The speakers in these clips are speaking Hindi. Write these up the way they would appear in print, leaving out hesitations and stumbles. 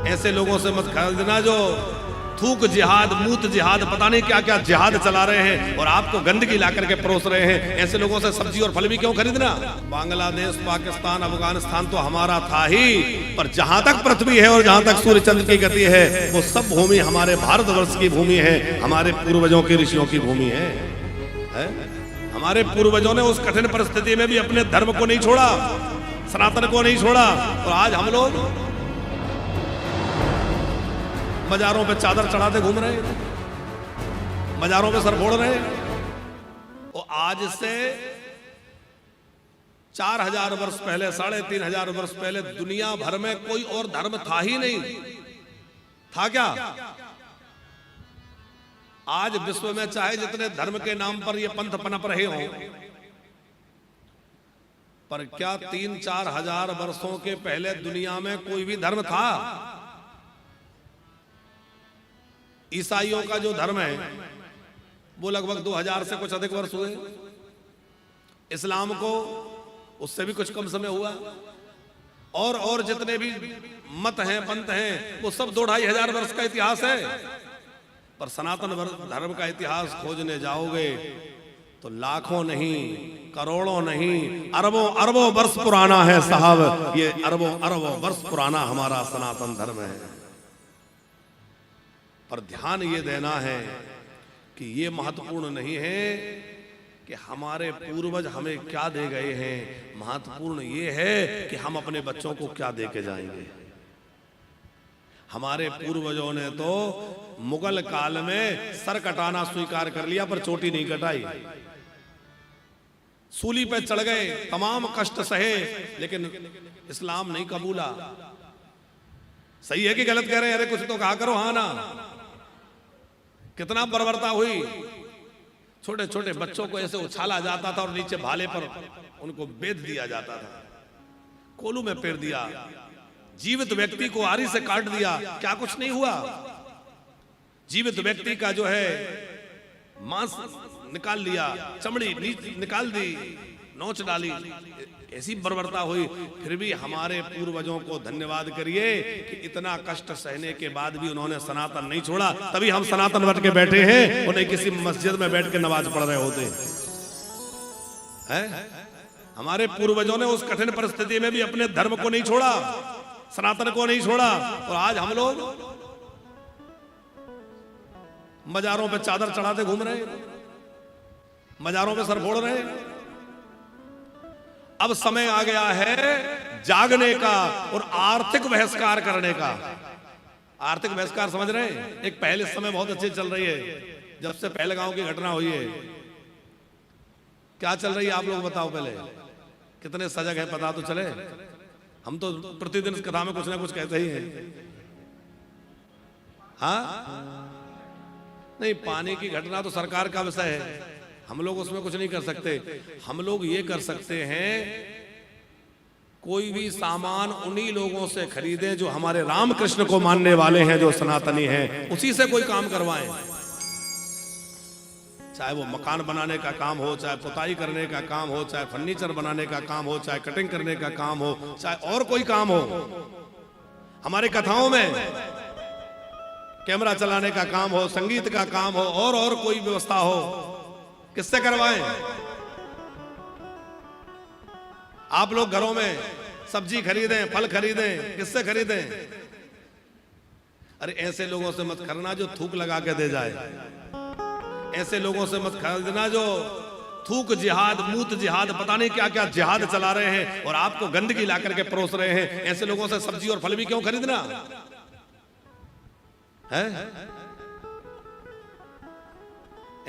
ऐसे लोगों से मत खरीदना जो थूक जिहाद, मूत जिहाद, पता नहीं क्या क्या जिहाद चला रहे हैं और आपको गंदगी ला करके परोस रहे हैं। ऐसे लोगों से सब्जी और फल भी क्यों खरीदना। बांग्लादेश, पाकिस्तान, अफगानिस्तान तो हमारा था ही, पर जहां तक पृथ्वी है और जहां तक सूर्य चंद्र की गति है वो सब भूमि हमारे भारतवर्ष की भूमि है, हमारे पूर्वजों की, ऋषियों की भूमि है? हमारे पूर्वजों ने उस कठिन परिस्थिति में भी अपने धर्म को नहीं छोड़ा, सनातन को नहीं छोड़ा, और आज हम लोग बाजारों पे चादर चढ़ाते घूम रहे हैं, बाजारों पे सर फोड़ रहे हैं। और आज से 4000 वर्ष पहले, 3500 वर्ष पहले दुनिया भर में कोई और धर्म था ही नहीं। था क्या? आज विश्व में चाहे जितने धर्म के नाम पर ये पंथ पनप रहे हों, पर क्या 3-4 हजार वर्षों के पहले दुनिया में कोई भी धर्म था? ईसाइयों का जो धर्म है वो लगभग 2000 से कुछ अधिक वर्ष हुए। इस्लाम को उससे भी कुछ कम समय हुआ। और जितने भी मत हैं, पंथ हैं, वो सब 2-2.5 हजार वर्ष का इतिहास है। पर सनातन धर्म का इतिहास खोजने जाओगे तो लाखों नहीं, करोड़ों नहीं, अरबों अरबों वर्ष पुराना है साहब। ये अरबों अरबों वर्ष पुराना हमारा सनातन धर्म है। पर ध्यान ये देना है कि ये महत्वपूर्ण नहीं है कि हमारे पूर्वज हमें क्या दे गए हैं, महत्वपूर्ण ये है कि हम अपने बच्चों को क्या दे के जाएंगे। हमारे पूर्वजों ने तो मुगल काल में सर कटाना स्वीकार कर लिया पर चोटी नहीं कटाई। सूली पे चढ़ गए, तमाम कष्ट सहे, लेकिन इस्लाम नहीं कबूला। सही है कि गलत कह रहे हैं? अरे कुछ तो कहा करो। हाँ ना, कितना बर्बरता हुई। छोटे छोटे बच्चों को ऐसे उछाला जाता था और नीचे भाले पर उनको बेध दिया जाता था, कोलू में पेर दिया, जीवित व्यक्ति को आरी से काट दिया, क्या कुछ नहीं हुआ। जीवित व्यक्ति का जो है मांस निकाल लिया, चमड़ी निकाल दी, नोच डाली, ऐसी बर्बरता हुई। फिर भी हमारे पूर्वजों को धन्यवाद करिए कि इतना कष्ट सहने के बाद भी उन्होंने सनातन नहीं छोड़ा। तभी हम सनातन बन के बैठे हैं, उन्हें किसी मस्जिद में बैठ के नमाज पढ़ रहे होते हैं। हमारे पूर्वजों ने उस कठिन परिस्थिति में भी अपने धर्म को नहीं छोड़ा, सनातन को नहीं छोड़ा, और आज हम लोग बाजारों पे चादर चढ़ाते घूम रहे हैं, बाजारों पे सर फोड़ रहे हैं। अब समय आ गया है जागने का और आर्थिक बहिष्कार करने का। आर्थिक बहिष्कार समझ रहे हैं? एक पहले समय बहुत अच्छी चल रही है, जब से पहलगांव की घटना हुई है। क्या चल रही है आप लोग बताओ? पहले कितने सजग है पता तो चले। हम तो प्रतिदिन इस कथा में कुछ ना कुछ कहते ही हैं। हाँ नहीं, पानी की घटना तो सरकार का विषय है, हम लोग उसमें कुछ नहीं कर सकते। हम लोग ये कर सकते हैं, कोई भी सामान उन्हीं लोगों से खरीदें जो हमारे रामकृष्ण को मानने वाले हैं, जो सनातनी हैं, उसी से कोई काम करवाएं। चाहे वो मकान बनाने का काम हो, चाहे पुताई करने का काम हो, चाहे फर्नीचर बनाने का काम हो, चाहे कटिंग करने का काम हो, चाहे और कोई काम हो। हमारे कथाओं में कैमरा चलाने का काम हो, संगीत का काम हो, और कोई व्यवस्था हो, किससे करवाएं? आप लोग घरों में सब्जी खरीदें, फल खरीदें, किससे खरीदें? अरे ऐसे लोगों से मत खरीदना जो थूक लगा के दे जाए। ऐसे लोगों से मत खरीदना जो थूक जिहाद, मूत जिहाद, पता नहीं क्या क्या जिहाद चला रहे हैं और आपको गंदगी ला करके परोस रहे हैं। ऐसे लोगों से सब्जी और फल भी क्यों खरीदना है?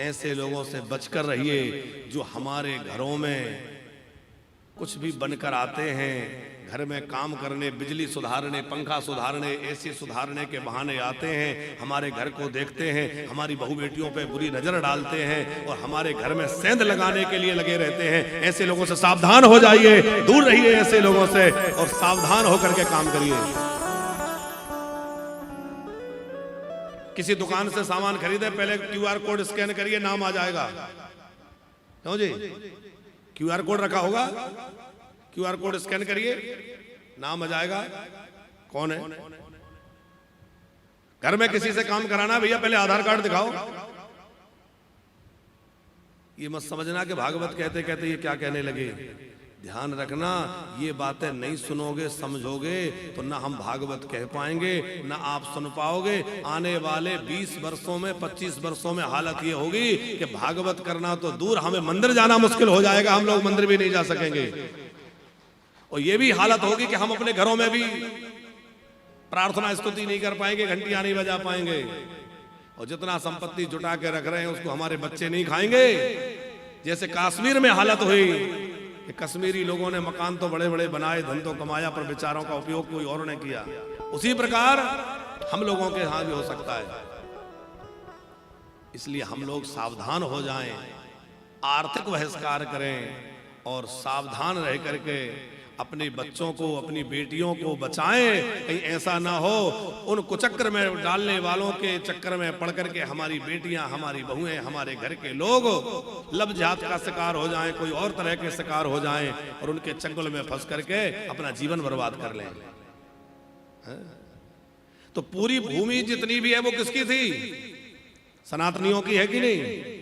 ऐसे लोगों से बचकर रहिए जो हमारे घरों में कुछ भी बनकर आते हैं, घर में काम करने, बिजली सुधारने, पंखा सुधारने, एसी सुधारने के बहाने आते हैं, हमारे घर को देखते हैं, हमारी बहू बेटियों पे बुरी नजर डालते हैं और हमारे घर में सेंध लगाने के लिए लगे रहते हैं। ऐसे लोगों से सावधान हो जाइए, दूर रहिए ऐसे लोगों से और सावधान होकर के काम करिए। किसी दुकान से सामान खरीदे, पहले QR कोड स्कैन करिए, नाम आ जाएगा। क्यों जी? QR कोड रखा होगा, QR कोड स्कैन करिए, नाम आ जाएगा, कौन है। घर में किसी से काम कराना, भैया पहले आधार कार्ड दिखाओ। ये मत समझना कि भागवत कहते कहते ये क्या कहने लगे। ध्यान रखना, ये बातें नहीं सुनोगे समझोगे तो ना हम भागवत कह पाएंगे, ना आप सुन पाओगे। आने वाले 20 वर्षों में 25 वर्षों में हालत ये होगी कि भागवत करना तो दूर, हमें मंदिर जाना मुश्किल हो जाएगा, हम लोग मंदिर भी नहीं जा सकेंगे। और ये भी हालत होगी कि हम अपने घरों में भी प्रार्थना स्तुति नहीं कर पाएंगे, घंटियां नहीं बजा पाएंगे। और जितना संपत्ति जुटा के रख रहे हैं उसको हमारे बच्चे नहीं खाएंगे। जैसे कश्मीर में हालत हुई कि कश्मीरी लोगों ने मकान तो बड़े बड़े बनाए, धन तो कमाया, पर बेचारों का उपयोग कोई और ने किया। उसी प्रकार हम लोगों के यहां भी हो सकता है। इसलिए हम लोग सावधान हो जाएं, आर्थिक बहिष्कार करें और सावधान रह करके अपने बच्चों को, अपनी बेटियों को बचाएं। कहीं ऐसा ना हो उन कुचक्र में डालने वालों के चक्कर में पड़ करके हमारी बेटियां, हमारी बहुएं, हमारे घर के लोग लबजात का शिकार हो जाएं, कोई और तरह के शिकार हो जाएं और उनके चंगुल में फंस करके अपना जीवन बर्बाद कर लें। तो पूरी भूमि जितनी भी है वो किसकी थी? सनातनियों की है कि नहीं?